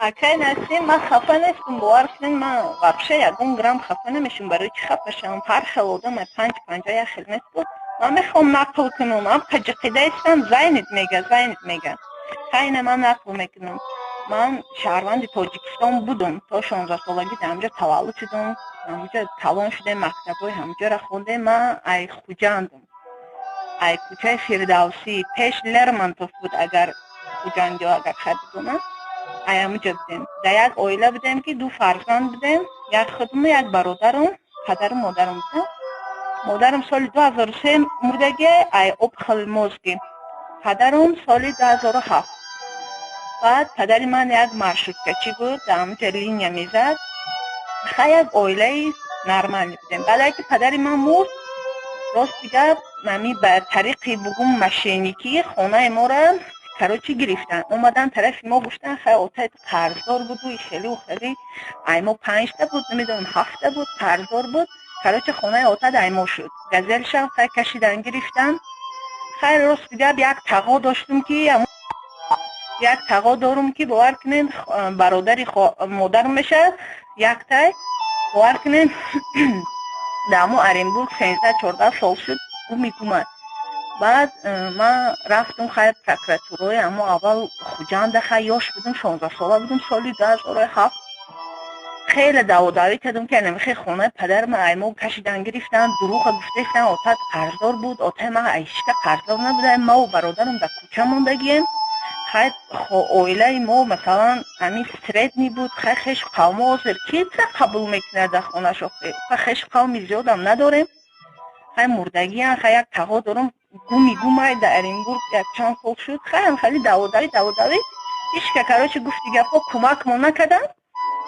اکای نسیم من خفه نیستم باور کنین من واقعا یکون گرم خفه نمیشم برای چی خفه شم هر خیلی آدم پنجاه یک خیلی نیست بود من میخوام نقل کنم هم قجقیده ایستم زینت میگه خیلی من نقل میکنم من شهروند تاجیکستان بودم تا 16 سالگی همجا تولد شدم همجا تمام شده مکتبای همجا را خونده من ای خوجندم ای کوچه فردوسی پیش لرمنتوف بود اگر خوجندی اگر خدیدونم همونجا بودیم در یک عائله بودیم که دو فرزند بودیم یک خودم یک برادرم پدرم مادرم بودم مادرم سال 2003 مردگی ای ابخل موزگی پدرم سال 2007 بعد پدر من یک مرشدکچی بود در همونجا لینیا میزد خیلی یک عائله نرمالی بودیم بعد که پدر من مرد راست دیگر نمی به طریقی بگم مشینیکی خانه ما را کراچی گرفتن اومدن طرف ما گفتن خیلی اوتایت قرضدار بود و خیلی و خیلی ایما 5 تا بود نمیدونم 7 تا بود قرضدار بود کراچی خانه اوتایت ایما شد گزلش هم خیلی کشیدن گرفتن خیلی راست دیگر یک تقا داشتم که یک تقا دارم که باور کنین برادری مادرم میشه یک تای باور کنین دامو ارنبورگ 13-14 سال شد او میگومد بعد من رفتم خیلی پرکراتورای اما اول خوجند خیلی یاش بودم 16 ساله بودم سالی 2007 خیلی دعوی کردم که نمیخوای خونه پدر من ایمو کشیدن گرفتن دروغ گفتن آتت قرضدار بود آتت من ایشکه قرضدار نبوده ما و برادرم در کوچه موندگیم خیلی اویله ما مثلا همین سترید می بود خیلی خیش قوم آزر کی قبول میکنه در خونه شخصی خیش قومی زیاد هم نداریم خیلی مردگی هم خیلی یک تقا دارم گومی در ارنبورگ یک چند سال شد خیلی دعوی هیچ که کراچی گفت دیگه پا کمک ما نکردن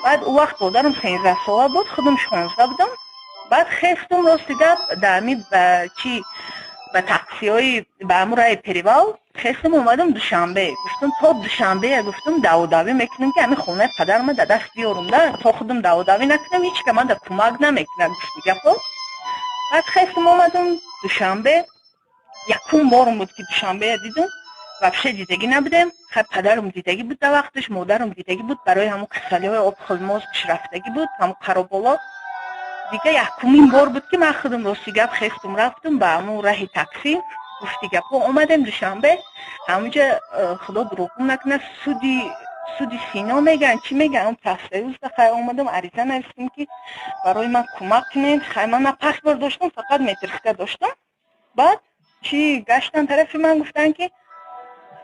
بعد او وقت بادرم 13 ساله بود خودم 16 بودم بعد خیستم راست دیگه درمی به تاکسی های به امور پریوال خیستم اومدم دوشنبه گفتم تا دوشنبه گفتم دعوی میکنم که همین خونه پدرم در دست بیارم ده تا خودم دعوی نکنم هیچ که من در کمک نمیکنم گفت دیگه پا بعد خیستم اومدم دوشنبه یکون بارم بود که دوشنبه دیدم وابشه دیدگی نبودم خب پدرم دیدگی بود در وقتش مادرم دیدگی بود برای همون کسالی های آب خلماز رفتگی بود همون قرابالا دیگه یکمین بار بود که من خودم راستی گپ خیستم رفتم به همون راه تاکسی گفتی گپ اومدم دوشنبه همونجا خدا دروغم نکنه سودی سینا میگن چی میگن اون پسروز خیلی اومدم عریضه نوشتم که برای من کمک کنین خیلی من نه پاسپورت داشتم فقط مترسکه داشتم بعد چی گشتن طرف من گفتن که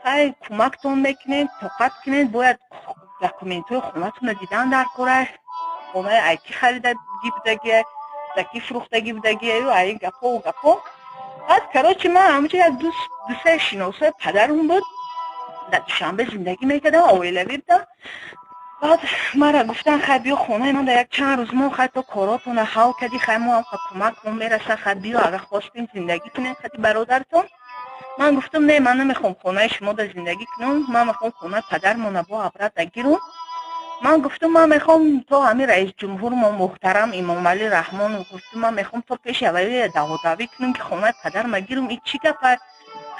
خیلی کمکتون میکنین طاقت کنین باید دکومنتوی خونتون رو دیدن در کره خونه ایکی خریدگی بودگی دکی فروختگی بودگی و ای گپا بعد کراچی من همونجا یک دوست شناسه پدرم بود در دوشنبه زندگی میکردم آویلوی بودم بعد مرا گفتن خیلی بیا خونه من در یک چند روز ما خیلی تو کاراتون حال کردی خیلی ما هم کمک کن میرسه خیلی بیا اگر خواستیم زندگی کنیم خیلی برادرتون من گفتم نه من نمیخوام خونه شما در زندگی کنم من میخوام خونه پدرمون با عبرت بگیرم من گفتم من میخوام تو همین رئیس جمهور ما محترم امام علی رحمان گفتم من میخوام تو پیش اولی دعوی کنم که خونه پدرم بگیرم این چی گفت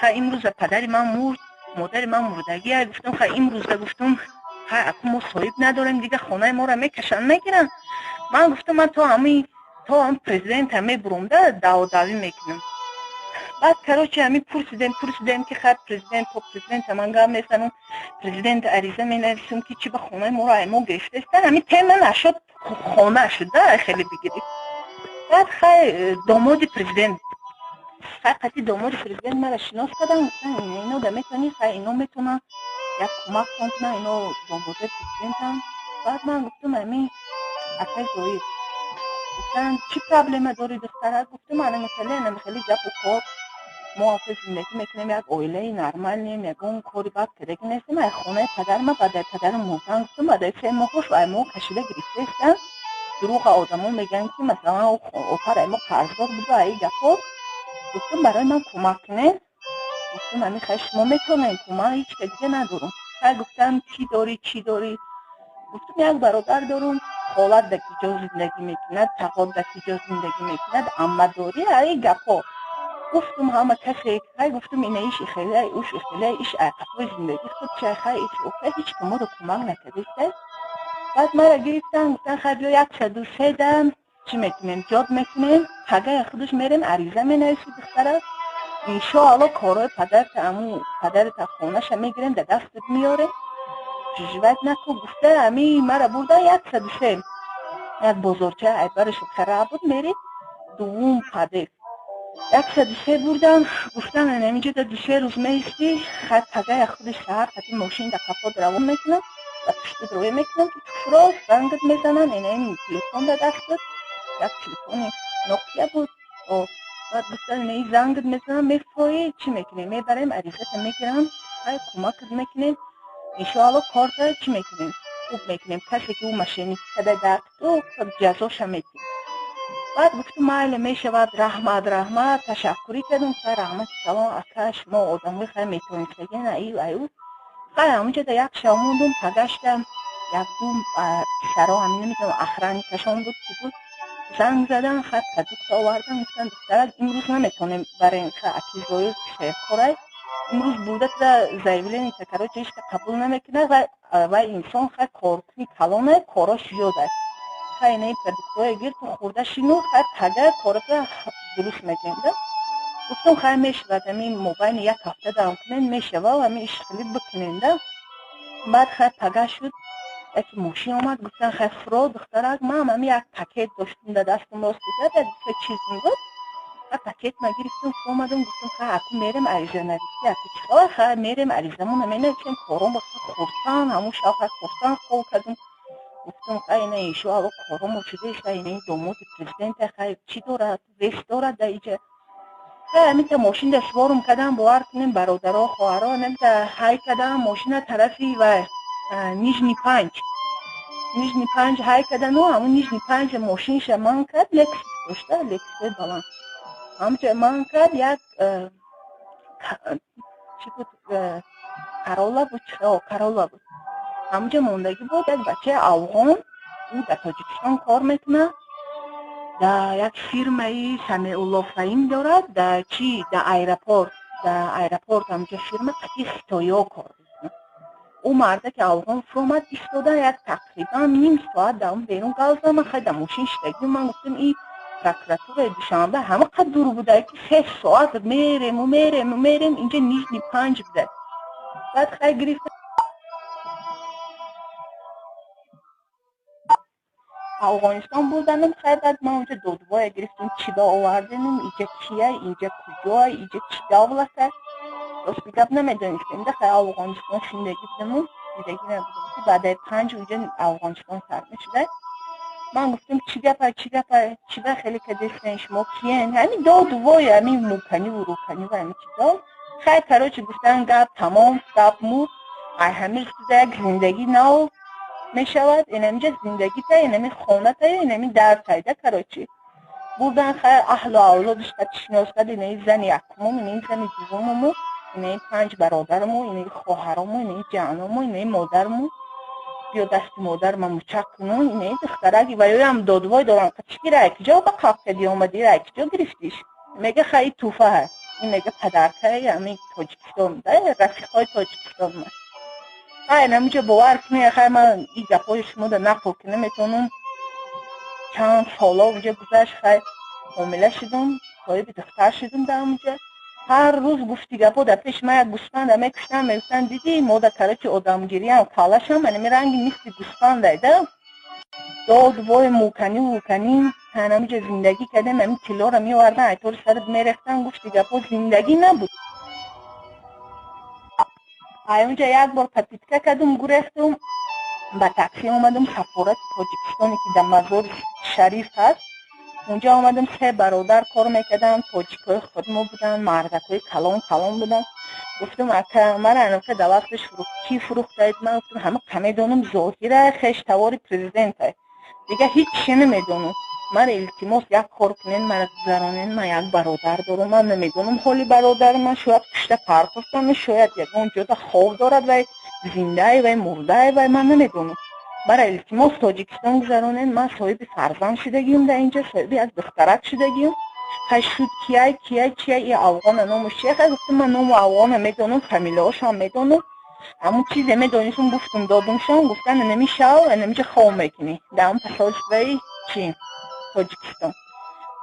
خیلی امروز پدر من مرد مادر من مردگی گفتم خیلی امروز گفتم خیلی اکنون ما صاحب نداریم دیگه خونه ما را میکشن میگیرن من گفتم من تو هم پرزیدنت همه برونده دعوی میکنم بعد کراچی همین پرسیدم که خیلی پرزیدنت من گم میستن پرزیدنت عریضه می نویسم که چی به خونه ما را ما گرفته استن همین تیم نشد خونه شده خیلی بگیرید بعد خیلی داماد پرزیدنت خیلی داماد پرزیدنت مرا شناس کردن گفتن اینو ده میتونی خیلی اینو میتونن یک کمک کنن اینو داماد پرزیدنت هم بعد من گفتم همین اکای زوید گفتن چی پرابلم داری دختره گفتم من خیلی جب و کار موافق زندگی میکنیم یک اویله نرمال نیم یک اون کاری بد کردگی نیستیم از خونه پدر ما بعد پدر موزن گفتم بعد 3 ماه خوش و ایمو کشیده گرفته استن دروغ آدمون میگن که مثلا اوپر ایمو قرضدار بود و ای گفت گفتم برای من کمک کنه گفتم همین خیلی شما میتونین کمک هیچ که دیگه ندارم گفتم چی داری گفتم یک برادر دارم خالت دکی جا زندگی میکند تقاد دکی جا زندگی میکند اما داری ای گفت گفتم همه کسی که گفتم اینه ایش خیلی اوش خیلی ایش عقب زندگی خود چه خیلی ایش اوفه هیچ که ما رو کمک نکرده. بعد ما را گرفتن گفتن خیلی 103 دم چی میکنیم جاب میکنیم پگه خودش میریم عریضه مینویسی دختره انشاءالله کارای پدرت خونش میگیریم در دستت میاره جوجوت نکن. گفته امی مرا بردن 103 یک بزرچه عبرش خراب بود میری دوم پدر 103 بردم گفتم اینجا در 2 روز میستی خط پگه خودش سهر خطی ماشین در کفا روان میکنم و پشت روی میکنم که تو فراز زنگت میزنن این تلفن در دستت یک تلفن نوکیا بود و بعد گفتن این زنگت میزنم میفایی چی میکنیم میبریم عریضت میگیرم های کمکت میکنیم انشاءالله کار داره چی میکنیم خوب میکنیم کسی که اون ماشینی کده دست تو جزاش میکنیم. بعد گفتم مایل میشود رحمت تشکری کردم که رحمت سلام اکش ما آدموی خیلی میتونیم بگین ایو خیلی همونجا در یک شب موندم پگشتم یک دوم سرا همین نمیتونم اخرانی کشان بود که بود زنگ زدن خط پدوکت آوردن گفتن دخترک امروز نمیتونیم برای این اکی زویل کارای امروز بوده که زیبلین تکرار چیش که قبول نمیکنه و انسان خیلی کارکنی کلانه کاراش یاده خیلی نهی پدوکتای گیر تو خورده شینو خیلی تگه کارت درست میکنده. گفتم خیلی میشود همین موبایل یک هفته دارم کنین میشود و همین اشغالی بکننده. بعد خیلی تگه شد یکی ماشین آمد گفتن خیلی فرا دخترک من همین یک پکیت داشتم در دستم راست کرد یک دو چیز میگفت یک پکیت ما گرفتم فرا آمدم گفتم خیلی اکو میرم عریضه نویسی اکو چیکار خیلی میرم عریضه مون نمینویسیم کارم بخیر خورسان همون شب خیلی خورسان خواه کردم. گفتم خیلی نه ایشو اول کارم شده خیلی نه دوموت پرزیدنت خیلی چی دارد ویست دارد در اینجا همیتا ماشین در سوارم کردم باور کنیم برادرها خواهرها نمیتا های کردم ماشین طرفی و نیجنی پنج های کردن و همون نیجنی پنج ماشینش من کرد لکس داشته لکس بلند همونجا من کرد یک چی بود کارولا بود کارولا بود همونجا موندگی بود یک بچه افغان او در تاجیکستان کار میکنه در یک فیرمای سمیع الله فهیم دارد در ایرپورت همونجا فیرم قطعی خطایا کار میکنه. او مرده که افغان فرامد ایستاده یک تقریبا نیم ساعت در اون بیرون گذاشتم من خیلی در ماشین شدگی من گفتم این پروکراتور دوشنبه همه قد دور بوده که 3 ساعت میریم اینجا نیجنی پنج بوده. بعد خیلی گرفتم افغانستان بودنم خیلی بعد ما اونجا دودوای گرفتیم چی با آوردنم اینجا کیه اینجا کجای اینجا چی دولته راست بگم نمیدونستیم ده خیلی افغانستان زندگی بودم زندگی نبودم که بعد 5 اونجا افغانستان سر میشده. من گفتم چی گپه خیلی که دستن شما کیه همین دودوای همین موکنی و روکنی و همین چیزا خیلی کراچی گفتن گپ تمام گپ مور همین یک زندگی نو میشود اینمی زندگی تا اینمی خونه تا اینمی در تایده کراچی بودن خیلی اهل و اولادش تشناس کرد اینمی زن یکمون اینمی زن دوممون اینمی 5 برادرمون اینمی خواهرمون اینمی جانمون اینمی مادرمون بیا دست مادر من مچک کنون اینمی دخترکی و یا هم دادوای دارن چی را اکجا با قاق کدی آمدی را اکجا گرفتیش میگه خیلی توفه هست این میگه پدرکه همین تاجیکستان ده رفیقای تاجیکستان من خیلی نمیشه باور کنی خیلی من این گپای شما در نقل که نمیتونم چند سالا اونجا گذشت خیلی حامله شدم صاحب دختر شدم در اونجا هر روز گفتی گپا در پیش من یک گوسفند میکشتم میگفتن دیدی ما در کراچی آدمگیری هم کالش هم من رنگی مثل گوسفند دیدم داد وای موکنی همینجا زندگی کردم همین کلا رو میوردن ایطور سرت میرختن گفتی گپا زندگی نبود. اونجا یک بار پتیتکه کردم گرفتم با تاکسی آمدم سفارت تاجیکستانی که در مزار شریف هست اونجا آمدم 3 برادر کار میکردن تاجیکای خودمو بودن مردکای کلان بودن گفتم اکا مرا انوکه در وقتش کی فروخته من گفتم همه کمیدونم ظاهره خشتواری پرزیدنت دیگه هیچ چی نمیدونم من التماس یک کار کنین من گذرانین من یک برادر دارم من نمیدونم حالی برادر من شاید پشت پرتفتم شاید یک اونجا تا خواب دارد و زنده و مرده و من نمیدونم برای التماس تاجیکستان گذرانین من صاحب فرزند شدگیم در اینجا صاحب یک دخترک شدگیم خیلی شد کیه این افغان نامش چیه؟ خیلی گفتم من نام افغان میدونم، فامیلهاش هم میدونم، همون چیزی میدونیشون گفتم دادمشون، گفتن نمیشه نمیشه خواه میکنی در همون پسالشوی چین تاجیکستان.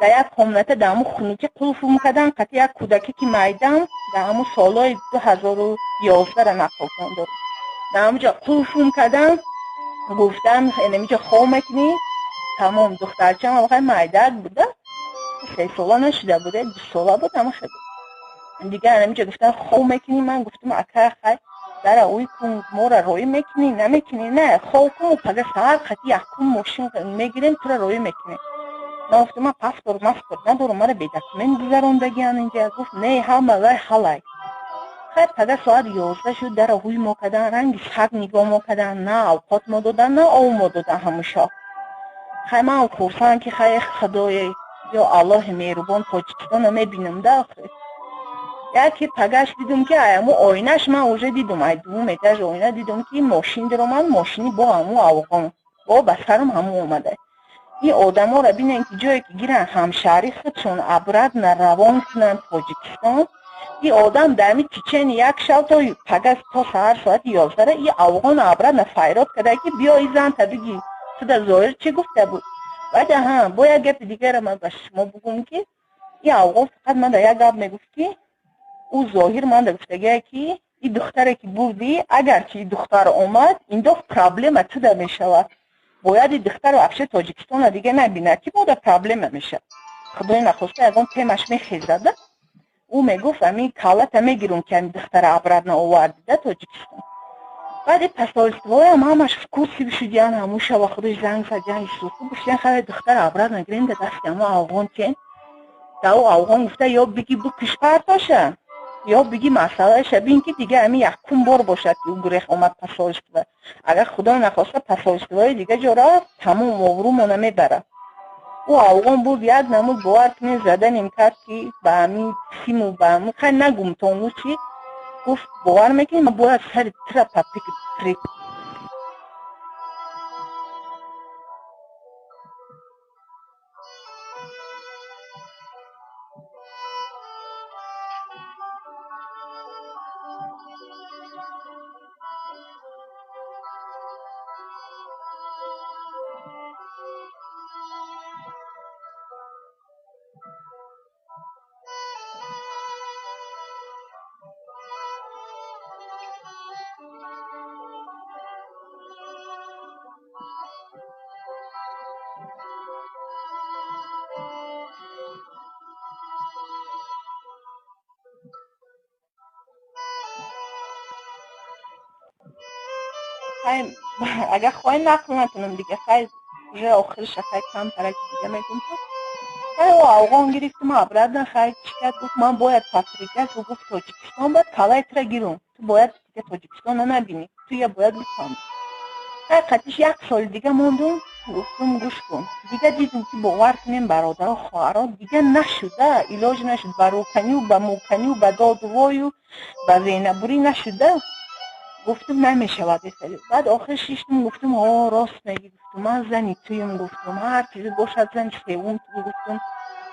در یک خامنت در همون خونوکی قلفم کردن، قطعی یک کودکی که میدم در همون سالهای 2011 را نقل کردم، در همونجا قلفم کردن، گفتن نمیشه خواه میکنی. تمام دخترچه هم خیلی میدک بوده، 3 ساله نشده بوده، 2 ساله بود، اما خیلی دیگه نمیشه گفتن خواه میکنی. من گفتم اکر خیلی در اوی کن ما را روی میکنی نمیکنی؟ نه خواه کن و پگه سهر خطی یک کن ماشین میگیریم تو را روی میکنی. من گفتم من پاسپورت ندارم، مرا بی دکومنت گذراندگیان اینجا. گفت نه همه لای حلای. خیلی پگه ساعت 11 شد، در اوی ما کردن، رنگ سگ نگاه ما کردن، نه اوقات ما دادن نه او ما دادن هموشا. خیلی من خورسان که خیلی خدای یا الله مهربان تاجیکستان میبینم ده. آخر یکی پگش دیدم که ایمو آینش من اوجه دیدم، ای دوم ایتاج آینه دیدم که این ماشین در من ماشینی با همو افغان با بسرم همو اومده. این آدم ها را بینن که جایی که گیرن همشهری خودشون ابرد روان کنن تاجیکستان. این آدم دمی چیچن یک شب تا پگش تا سهر ساعت 11 این افغان ابرد فیرات کرده که بیا این زن تا بگی تو در ظاهر چی گفته بود. بعد هم با یک گپ دیگه را من به شما بگم که این افغان فقط من در یک گپ میگفت که او ظاهر من در گفتگی که این دختره که بردی اگر که این دختر اومد این دو پرابلم تو در میشود، باید این دختر رو افشه تاجیکستان دیگه نبینه که باید پرابلم میشه. خدای نخواسته از اون پیمش میخیزده. او میگفت امین کالت میگیرون که این دختر عبرت ناوردیده تاجیکستان. بعد پسالستوای هم همش کورسی بشودیان هموشه و خودش زنگ سجن سوخو بشیدن خیلی دختر عبرت نگیرین در دست همه افغان چین. در او افغان گفته یا بگی بو کشپرتاشه یا بگی مسئله شبین که دیگه همین یک کن بار باشد که او گریخ اومد پسالستوه. اگر خدا نخواسته پسالستوهای دیگه جا رفت تمام آبرومو نمیبره. او افغان بود یک نمود باور کنی زدنیم کرد که به همین سیم و به همین خیلی نگم تا اونو چی گفت باور میکنی من باید سر ترپ پریک. خیلی اگر خواهی نقل نکنم دیگه خیلی روی آخرش خیلی کم ترکی دیگه میگم تو خیلی او افغان گرفتم عبرت خیلی چکت گفت من باید پاپریکت و گفت تاجیکستان باید کلای تره گیرم تو باید دیگه تاجیکستان رو نبینی تو یه باید بکنم. حقیقتش 1 سال دیگه موندم. گفتم گوش کن دیگه دیدم که باور کنیم برادر و خواهرها دیگه نشده علاج نشد، بروکنی و به موکنی و به دادوای و به زینبوری نشده. گفتم نمیشود خیلی. بعد آخرش شیشتم گفتم راست میگی. گفتم من زنی تویم. گفتم هر چیزی باشد زن سوم تو. گفتم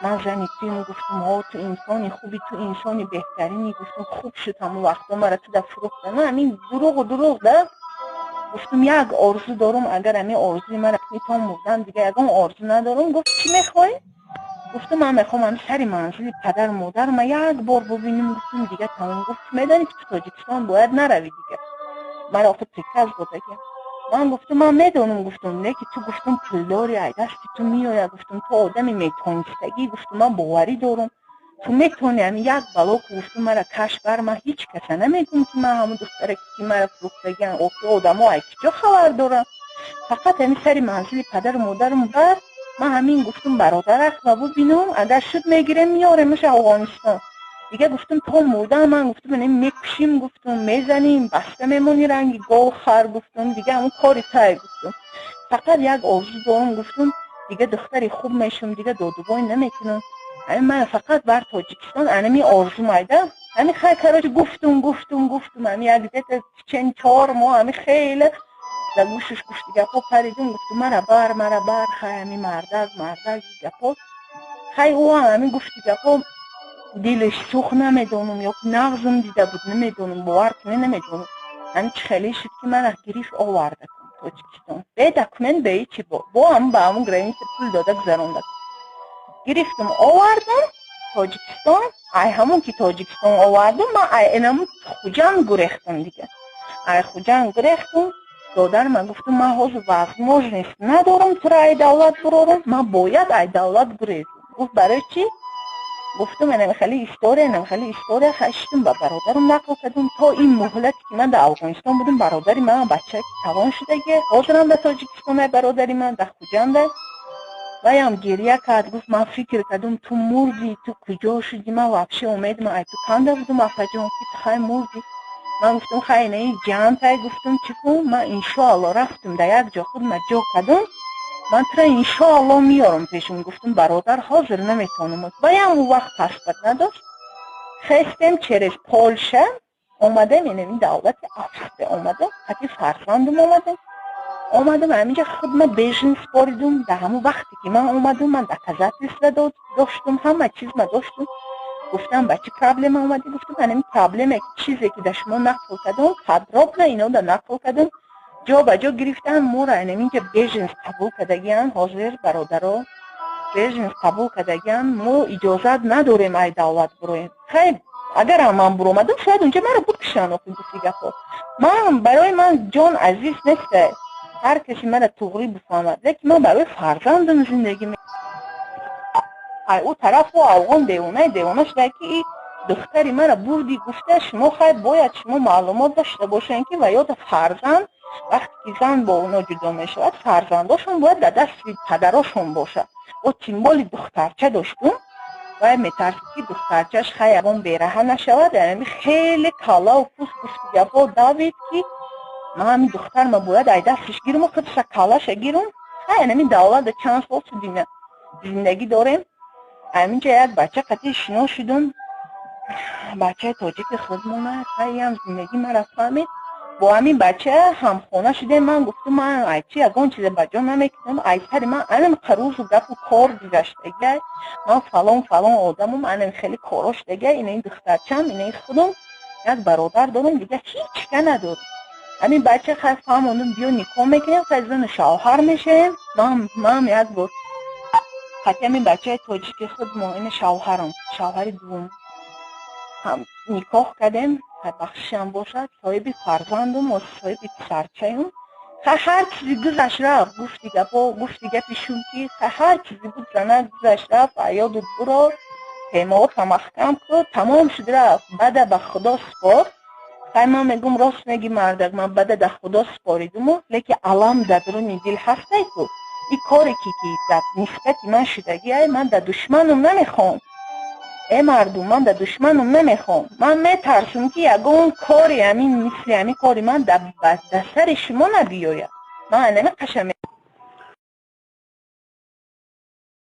من زنی تویم. گفتم تو انسانی خوبی، تو انسانی بهترینی. گفتم خوب شد همون وقتا مرا تو در فروخته. نه همین دروغ ده. گفتم یک آرزو دارم، اگر همین آرزوی مرا تا مردن دیگه یکم آرزو ندارم. گفت چی میخوای؟ گفتم من میخوام هم سری منزل پدر و مادر ما یک بار ببینیم. گفتم دیگه تمام. گفت میدانی که تو تاجیکستان باید نروی دیگه. مرا آخه پریکاز بوده که من گفتم من میدونم. گفتم نه که تو گفتم پولداری ای دستی تو میای. گفتم تو آدمی میتونستگی. گفتم من باوری دارم تو میتونی همین یک بلا که گفتم مرا کش بر من هیچ کسا نمیگم که من همون دختره که مرا فروختگی آدم ها ای جا خبر دارم. فقط همین سری منزل پدر و مادرم بر من همین گفتم برادر و ببینم اگر شد میگیرم میارمش افغانستان دیگه. گفتم تا مردم من گفتم من میکشیم. گفتم میزنیم بسته میمونی رنگی گاو خر. گفتم دیگه همون کاری تای. گفتم فقط یک آرزو دارم. گفتم دیگه دختری خوب میشم دیگه دادوبای نمیکنم. همین من فقط بر تاجیکستان انمی آرزو مایده. همین خیلی کراج گفتم همین یک دیگه چند 4 ماه همین خیلی در گوشش گفت گپا پریدم. گفتم مرا بر خیلی همین مردک گپا خیلی او همین گفتی که خب دلش سوخت نمیدونم یا که نغزم دیده بود نمیدونم باور کنه نمیدونم همین خیلی شد که من گریف آورده کنم تاجیکستان به دکمنت به چی با هم به همون گرینیس پول داده گذرانده گرفتم آوردم تاجیکستان ای همون که تاجیکستان آوردم من ای اینم خوجم گریختم دیگه ای خوجم گریختم دادر من گفتم من حوض وزموج نیست ندارم تو را ای دولت برارم من باید ای دولت گریزم گفت برای چی؟ گفتم اینم خیلی استوره خشتم با برادرم نقل کردم تا این مهلت که من در افغانستان بودم برادری من بچه که توان شده که حاضرم در تاجیکستان برادری من در خوجم ده و هم گریه کرد گفت من فکر کردم تو مردی تو کجا شدی من وابشه اومدم ای تو کنده بودم افا جان که تو خیلی مردی من گفتم خیلی نه جان تای گفتم چیکن من انشاءالله رفتم در یک جا خود جا کردم من ترا انشاءالله میارم پیشم گفتم برادر حاضر نمیتونم و اون وقت پاسپورت نداشت خستم چرش پولشه اومدم این دولت افسته اومدم حتی فرزندم اومدم همینجا خدمت بیژن سپاریدم در همون وقتی که من اومدم من در کازاخستان داشتم همه چیز من داشتم گفتم بچه پرابلم اومدی گفتم من این پرابلم چیزی که در شما نقل کردم خدراب نه اینا در نقل کردم جا به جا گرفتن مورا اینجا بیژن قبول کردگیان حاضر برادرها بیژن قبول کردگیان ما اجازت نداریم ای دولت برویم خیلی اگر هم من برومدم شاید اونجا مرا بکشن من برای من جان عزیز نیسته هر کسی مرا توغری بفهمد لیکن من برای فرزندم زندگی می او طرف و افغان دیوانه شده که دختری مرا بردی گفته شما خیلی باید شما معلومات داشته باشین که و یاد فرزند وقتی که زن با اونا جدا می شود فرزنداشون باید در دست پدراشون باشه و تیمبال دخترچه داشتم و میترسید که دخترچهش خیلی اون بیرها نشود یعنی خیلی کالا و پوست گفا داوید که من همین دختر ما باید ای دستش گیرم و خودش کالاش گیرم همین دولت چند سال تو زندگی داریم همینجا یک بچه قطعی شنا شدم بچه تاجیک خودمونه خیلی هم زندگی مرا فهمید با همین بچه هم خونه شده من گفتم من ایچی اگه اون چیز بجا نمیکنم ایتری من انم قروز و گپ و کار دیگشتگه من فلان آدمم من خیلی کاراش دیگه این دخترچم این خودم یک برادر دارم دیگه هیچ که ندارم همین بچه خیلی فهموندم بیا نکاح میکنیم خیلی زن شوهر میشه من یک بار حتی همین بچه تاجیک خودم این شوهر دوم هم نکاح کردیم بخشم باشد صاحب فرزندم و صاحب پسرچه‌ام هر چیزی گذشت رفت گفتی گپشون که هر چیزی بود زنه گذشت رفت یادت برو پیمات محکم کرد تمام شد رفت بعد به خدا سپار خیلی من میگم راست میگی مردک من بعد در خدا سپاریدم لیکن علم در درون دل هسته که این کاری که در نسبت من شدگی من در دشمنم نمیخوام ای مردم من در دشمنم نمیخوام من میترسم که یگان کاری همین مثل همین کاری من در سر شما نبیاید من نمیقشم